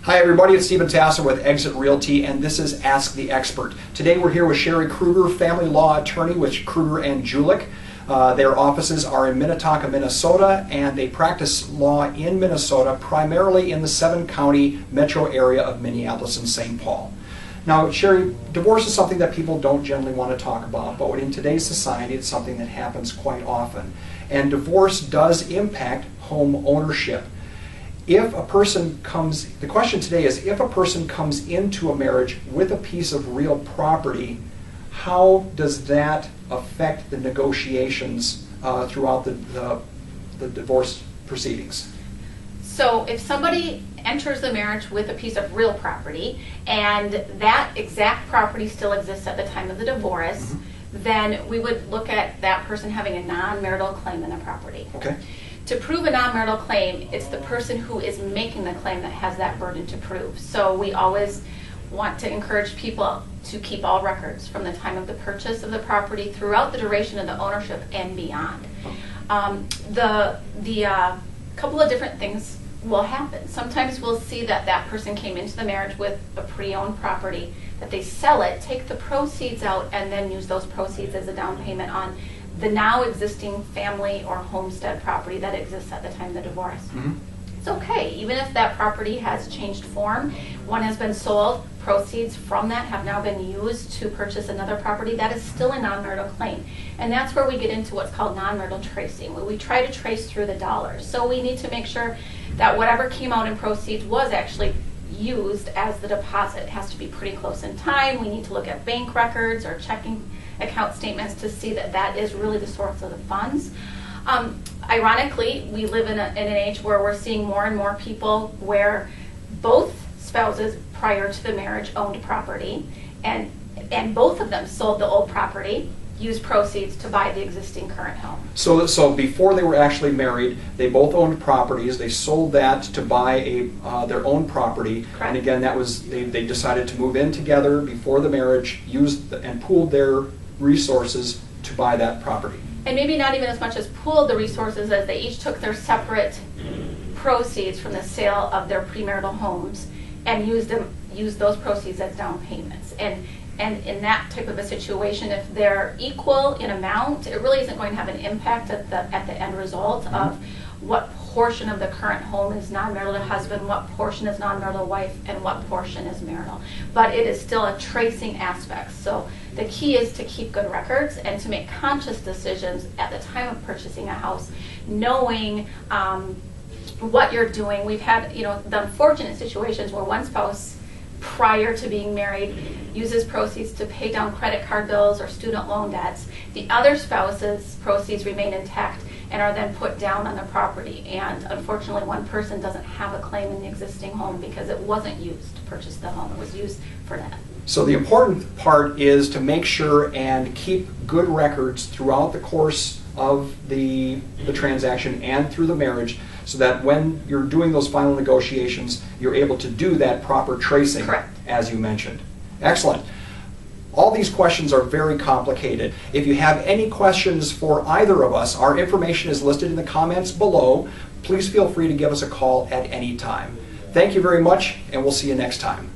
Hi everybody, it's Steven Tasler with Exit Realty, and this is Ask the Expert. Today we're here with Sherri Krueger, family law attorney with Krueger and Juelich. Their offices are in Minnetonka, Minnesota, and they practice law in Minnesota, primarily in the 7-county metro area of Minneapolis and St. Paul. Now, Sherri, divorce is something that people don't generally want to talk about, but in today's society it's something that happens quite often. And divorce does impact home ownership. If a person comes, the question today is, if a person comes into a marriage with a piece of real property, how does that affect the negotiations throughout the divorce proceedings? So if somebody enters the marriage with a piece of real property and that exact property still exists at the time of the divorce, then we would look at that person having a non-marital claim in the property. Okay. To prove a non-marital claim, it's the person who is making the claim that has that burden to prove. So we always want to encourage people to keep all records from the time of the purchase of the property throughout the duration of the ownership and beyond. The couple of different things will happen. Sometimes we'll see that that person came into the marriage with a pre-owned property, that they sell it, take the proceeds out, and then use those proceeds as a down payment on the now existing family or homestead property that exists at the time of the divorce. It's okay, even if that property has changed form, one has been sold, proceeds from that have now been used to purchase another property, that is still a non-marital claim. And that's where we get into what's called non-marital tracing, where we try to trace through the dollars. So we need to make sure that whatever came out in proceeds was actually used as the deposit. It has to be pretty close in time. We need to look at bank records or checking account statements to see that that is really the source of the funds. Ironically, we live in an age where we're seeing more and more people where both spouses prior to the marriage owned property, and both of them sold the old property, used proceeds to buy the existing current home. So before they were actually married, they both owned properties. They sold that to buy their own property. Correct. And again, that was they decided to move in together before the marriage, used and pooled their resources to buy that property. And maybe not even as much as pooled the resources as they each took their separate proceeds from the sale of their premarital homes and used those proceeds as down payments. And in that type of a situation, if they're equal in amount, it really isn't going to have an impact at the end result of what portion of the current home is non-marital to husband, what portion is non-marital wife, and what portion is marital. But it is still a tracing aspect. So the key is to keep good records and to make conscious decisions at the time of purchasing a house, knowing what you're doing. We've had, the unfortunate situations where one spouse prior to being married uses proceeds to pay down credit card bills or student loan debts. The other spouse's proceeds remain intact and are then put down on the property. And unfortunately, one person doesn't have a claim in the existing home because it wasn't used to purchase the home. It was used for that. So the important part is to make sure and keep good records throughout the course of the transaction and through the marriage, so that when you're doing those final negotiations, you're able to do that proper tracing. Correct. As you mentioned. Excellent. All these questions are very complicated. If you have any questions for either of us, our information is listed in the comments below. Please feel free to give us a call at any time. Thank you very much, and we'll see you next time.